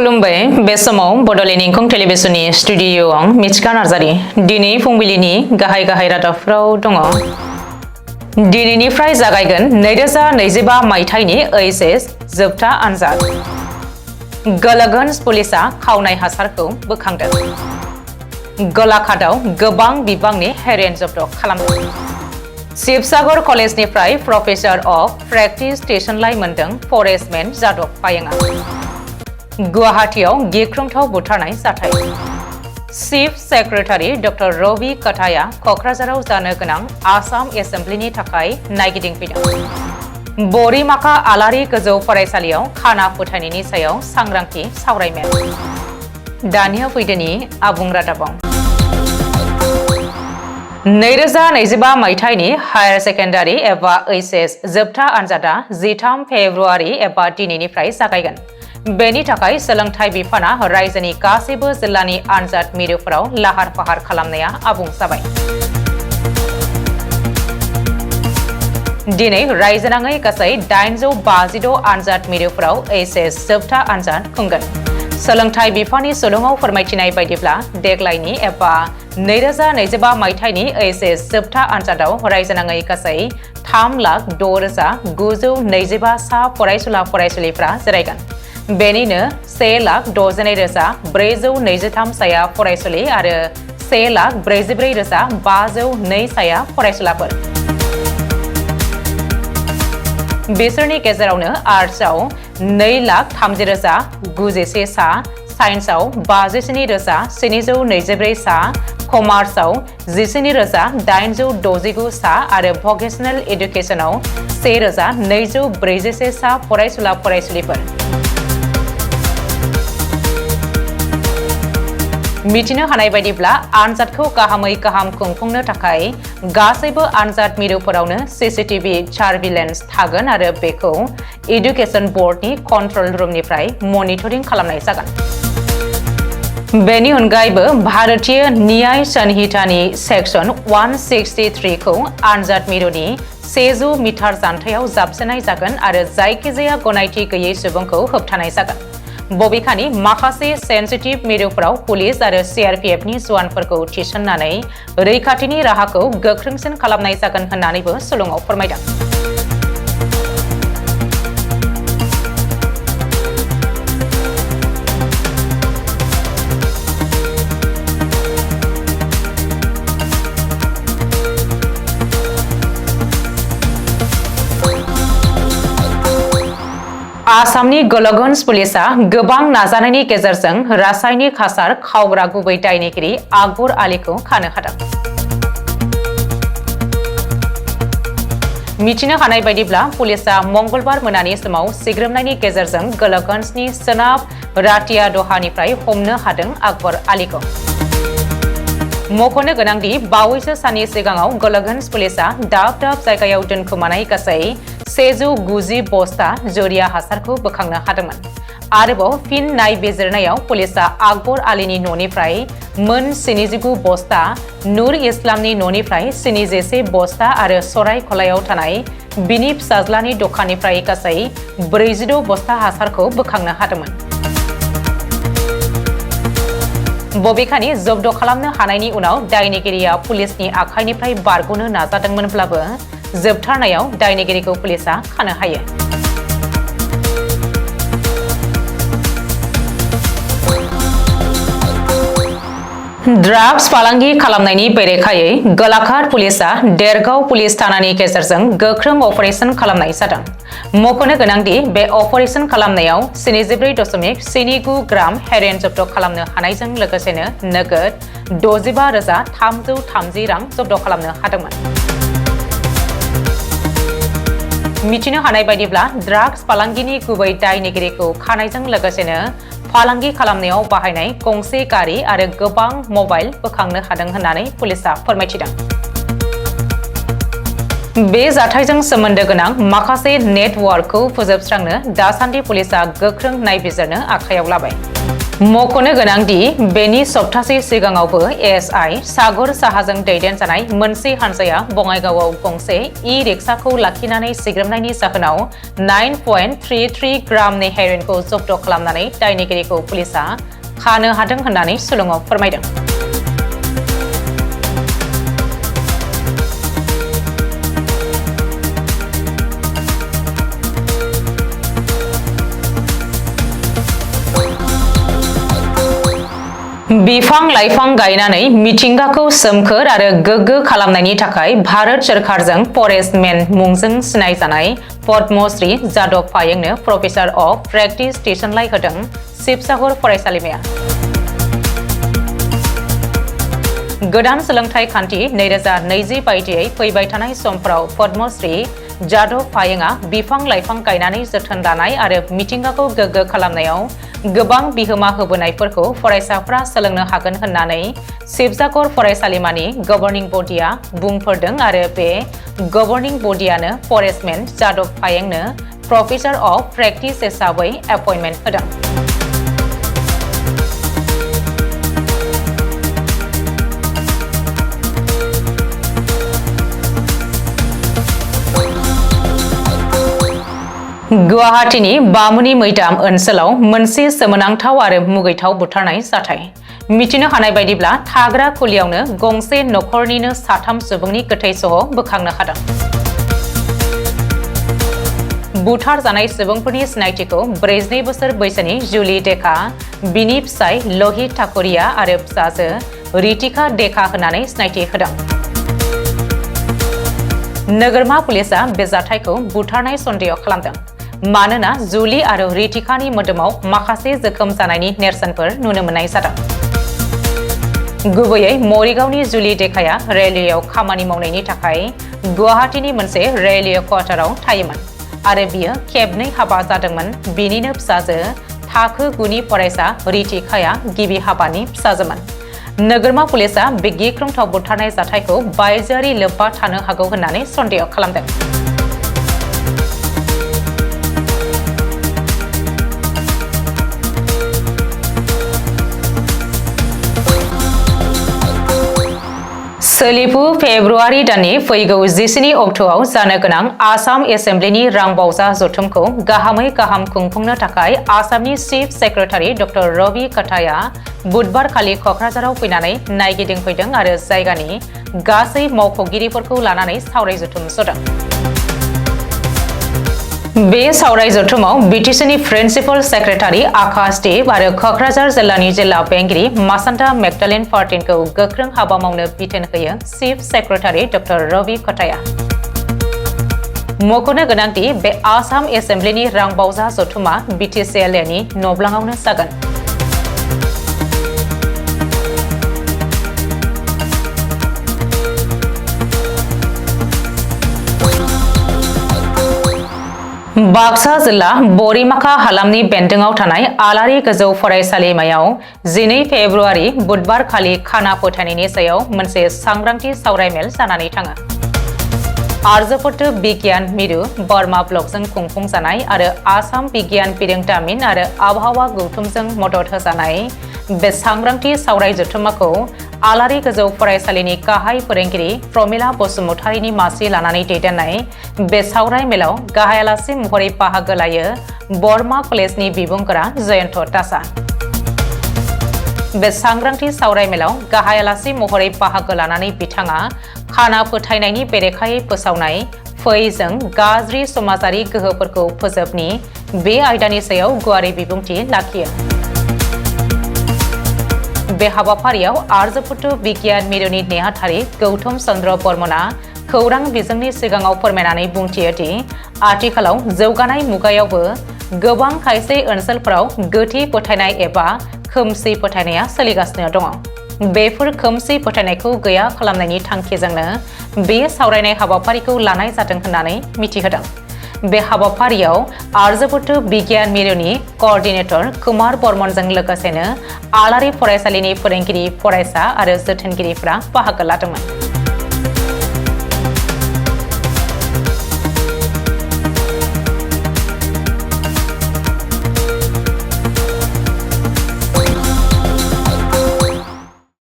खुलुमबाय बे समाव बडलेण्ड इंखं टेलिभिजननि स्टुडिय'आव मिथिखा नार्जारि दिनै फुंबिलिनि गाहाय रादाबफोराव दङ। दिनैनिफ्राय जागायगोन 2025 मायथाइनि ओइचएस जोबथा आनजाद। गलगन्ज पुलिसा खावनाय हासारखौ बोखांदों। गलाघाटआव गोबां बिबांनि हेर'इन जब्द खालामदों। शिबसागर कलेजनिफ्राय प्रफेसर अफ प्रेक्टिस थिसनलाइ मोनदों फरेस्टमेन जादब पायेंआ। गुवाहाटीआव गिख्रंथाव बुथारनाय जाथाय। चीफ सेक्रेटारि डक्टर रवि कटाया क'क्राझाराव जानो गोनां आसाम एसेम्ब्लिनि थाखाय नायगिदिंफैदों। बरिमाखा आलारि गोजौ फरायसालियाव खाना फोथायनायनि सायाव सांग्रांथि सावरायमेल। दानिया फैदोनि आबुं रादाबाव। 2025 मायथाइनि हायार सेकेन्डारि एबा ओइचएस जोबथा आनजादा 13 फेब्रुआरि एबा दिनैनिफ्राय जागायगोन। बेनि थाखाय सोलोंथाइ बिफाना रायजोनि गासैबो जिल्लानि आनजाद मिरुफोराव लाहार फाहार खालामनाया आबुं जाबाय। दिनै रायजोनाङै गासै 856 आनजाद मिरुफोराव ओइचएस जोबथा आनजाद खुंगोन। सोलोंथाइ बिफाननि सुलुङाव फोरमायथिनाय बायदिब्ला देग्लायनि एबा 2025 मायथाइनि ओइचएस जोबथा आनजादाव रायजोनाङै गासै 3,06,925 सा फरायसुला फरायसुलिफ्रा जिरायगोन। बेनिनो 1,62,423 साया फरायसुलि आरो 1,44,502 साया फरायसुलाफोर। बिसोरनि गेजेरावनो आर्ट्सआव 2,30,091 सा, साइन्सआव 57,724 सा, कमार्सआव 17,869 सा आरो भकेशनेल एडुकेसनाव 1,241 सा फरायसुला फरायसुलिफोर। मिथिनो हानाय बायदिब्ला आनजादखौ गाहामै गाहाम खुंफुंनो थाखाय गासैबो आनजाद मिरुफोरावनो सीसीटीवी सार्भिलेन्स थागोन आरो बेखौ एडुकेशन बोर्डनि कन्ट्रल रुमनिफ्राय मनिटरिं खालामनाय जागोन। बेनि अनगायैबो भारतीय न्याय संहितानि सेक्शन 163 खौ आनजाद मिरुनि 100 मिटार जानथायाव जाबसिननाय जागोन आरो जायखिजाया गनायथि गैयै सुबुंखौ होबथानाय जागोन। बबेखानि माखासे सेन्सिटिभ मिरुफोराव पुलिस आरो सीआरपीएफनि जवानफोरखौ थिसननानै रैखाथिनि राहाखौ गोख्रोंसिन खालामनाय जागोन होननानैबो सुलुङाव फोरमायदों। आसामनि गलगन्ज पुलिसा गोबां नाजानायनि गेजेरजों रासायनिक हासार खावग्रा गुबै दायनिगिरि आकबर आलीखौ खानो हादों। मिथिनो हानाय बायदिब्ला पुलिसा मंगलबार मोनानि समाव सिग्रोमनायनि गेजेरजों गलगन्जनि सोनाब रातिया दहानिफ्राय हमनो हादों आकबर आलीखौ। मख'नो गोनांदि बावैसो साननि सिगाङाव गलगन्ज पुलिसा दाब दाब जायगायाव दोनखोमानाय गासै 190 बस्ता जरिया हासारखौ बोखांनो हादोंमोन। आरोबाव फिन नायबिजिरनायाव पुलिसा आकबर आलीनि न'निफ्राय मोन 79 बस्ता, नुर इस्लामनि न'निफ्राय 71 बस्ता आरो सरायखलायाव थानाय बिनि फिसाज्लानि दखाननिफ्राय गासै 46 बस्ता हासारखौ बोखांनो हादोंमोन। बबेखानि जब्द खालामनो हानायनि उनाव दायनिगिरिया पुलिसनि आखाइनिफ्राय बारग'नो नाजादोंमोनब्लाबो जोबथारनायाव दायनिगिरिखौ पुलिसा खानो हायो। ड्राग्स फालांगि खालामनायनि बेरेखायै गलाघाट पुलिसा देरगाव पुलिस थानानि गेजेरजों गोख्रों अपारेशन खालामनाय जादों। मख'नो गोनांदि बे अपारेशन खालामनायाव 74.19 ग्राम हेर'इन जब्द खालामनो हानायजों लोगोसेनो नोगोद 65,330 रां जब्द खालामनो हादोंमोन। मिथिनो हानाय बायदिब्ला ड्राग्स फालांगिनि गुबै दायनिगिरिखौ खानायजों लोगोसेनो फालांगि खालामनायाव बाहायनाय गंसे गारि आरो गोबां मबाइल बोखांनो हादों होननानै पुलिसा फोरमायथिदों। बे जाथायजों सोमोन्दो गोनां माखासे नेटवर्कखौ फोजोबस्रांनो दासान्दि पुलिसा गोख्रों नायबिजिरनो आखायाव लाबाय। मख'नो गोनांदि बेनि सप्तासे सिगाङावबो एएसआइ सागर साहाजों दैदेनजानाय मोनसे हानजाया बङाइगावआव गंसे ई-रिक्साखौ लाखिनानै सिग्रोमनायनि जाहोनाव 9.33 ग्रामनि हेर'इनखौ जब्द खालामनानै दायनिगिरिखौ पुलिसआ खानो हादों होननानै सुलुङाव फोरमायदों। बिफां-लाइफां गायनानै मिथिंगाखौ सोमखोर आरो गोग्गो खालामनायनि थाखाय भारत सोरखारजों फरेस्टमेन मुंजों सिनायजानाय पद्मश्री जादव पायेंनो प्रफेसार अफ प्रेक्टिस थिसनलाइ होदों शिबसागर फरायसालिमाया। गोदान सोलोंथाइ खान्थि 2020 बायदियै फैबाय थानाय समफोराव पद्मश्री जादव पायेंआ बिफां-लाइफां गायनानै जोथोन लानाय आरो मिथिंगाखौ गोग्गो खालामनायाव गोबां बिहोमा होबोनायफोरखौ फरायसाफ्रा सोलोंनो हागोन होननानै शिबसागर फरायसालिमानि गभर्निं बडिया बुंफोरदों आरो बे गभर्निं बडियानो फरेस्टमेन जादव पायेंनो प्रफेसार अफ प्रेक्टिस हिसाबै एपइन्टमेन्ट होदों। गुवाहाटीनि बामुनि मैदाम ओनसोलाव मोनसे सोमोनांथाव आरो मुगैथाव बुथारनाय जाथाय। मिथिनो हानाय बायदिब्ला थाग्रा खुलियावनो गंसे नखरनिनो 3 सुबुंनि गोथै सह बोखांनो हादों। बुथारजानाय सुबुंफोरनि सिनायथिखौ 42 बोसोर बैसोनि जुलि डेका, बिनि फिसाय लहित ठाकुरिया आरो फिसाजो रितिका डेका होननानै सिनायथि होदों। नोगोरमा पुलिसआ बे जाथायखौ बुथारनाय सन्देह खालामदों। मानोना जुलि आरो रितिकानि मोदोमाव माखासे जोखोम जानायनि नेरसोनफोर नुनो मोननाय जादों। गुबैयै मरिगावनि जुलि डेकाया रेलवेआव खामानि मावनायनि थाखाय गुवाहाटीनि मोनसे रेलवे क्वार्टाराव थायोमोन आरो बियो खेबनै हाबा जादोंमोन। बिनिनो फिसाजो थाखो 9नि फरायसा रितिकाया गिबि हाबानि फिसाजोमोन। नोगोरमा पुलिसआ बे गिख्रंथाव बुथारनाय जाथायखौ बायजोआरि लोब्बा थानो हागौ होननानै सन्देह खालामदों। सोलिफु फेब्रुवारि दाननि फैगौ 17 अक्ट'आव जानो गोनां आसाम एसेम्ब्लिनि रांबावजा जथुमखौ गाहामै गाहाम खुंफुंनो थाखाय आसामनि चिफ सेक्रेटारि डक्टर रवि कटाया बुधबारखालि क'क्राझाराव फैनानै नायगिदिंफैदों आरो जायगानि गासै मावख'गिरिफोरखौ लानानै सावराय जथुमसोदों। बे सावराय जथुमाव बिटिसिनि प्रिन्सिपाल सेक्रेटारि आकाश देब आरो क'क्राझार जिल्लानि जिल्ला बेंगिरि मासान्ता मेगदालिन पार्टिनखौ गोख्रों हाबा मावनो बिथोन होयो चिफ सेक्रेटारि डक्टर रवि कटाया। मख'नो गोनांदि बे आसाम एसेम्ब्लिनि रांबावजा जथुमा बिटिसिएलएनि नब्लाङावनो जागोन। बाक्सा जिल्ला बरिमाखा हालामनि बेन्दोंआव थानाय आलारि गोजौ फरायसालिमायाव 12 फेब्रुवारि बुधबारखालि खाना फोथायनायनि सायाव मोनसे सांग्रांथि सावरायमेल जानानै थाङो। आर्यभट्ट बिगियान मिरु बर्मा ब्लकजों खुंफुंजानाय आरो आसाम बिगियान बिरोंदामिन आरो आबहावा गौथुमजों मदद होजानाय बे सांग्रांथि सावराय जथुमाखौ आलारि गोजौ फरायसालिनि गाहाय फोरोंगिरि प्रमिला बसुमतारीनि मासि लानानै दैदेननाय बे सावराय मेलाव गाहाय आलासि महरै बाहागो लायो बर्मा कलेजनि बिबुंगोरा जयन्त दासआ। बे सांग्रांथि सावराय मेलाव गाहाय आलासि महरै बाहागो लानानै बिथाङा खाना फोथायनायनि बेरेखायै फोसावनाय फै जों गाज्रि समाजारि गोहोफोरखौ फोजोबनि बे आयदानि सायाव गुवारै बिबुंथि लाखियो। बे हाबाफारियाव आर्यभट्ट बिगियान मिरुनि नेहाथारि गौतम चन्द्र बर्मना खौरां बिजोंनि सिगाङाव फोरमायनानै बुंथियो दि आथिखालाव जौगानाय मुगायावबो गोबां खायसे ओनसोलफोराव गोथै फोथायनाय एबा खोमसि फोथायनाया सोलिगासिनो दङ। बेफोर खोमसि फोथायनायखौ गैया खालामनायनि थांखिजोंनो बे सावरायनाय हाबाफारिखौ लानाय जादों होननानै मिथिहोदों। बे हाबाफारियाव आर्यभट्ट बिगियान मिरुनि क'अर्डिनेटर कुमार बर्मनजों लोगोसेनो आलारि फरायसालिनि फोरोंगिरि, फरायसा आरो जोथोनगिरिफोरा बाहागो लादोंमोन।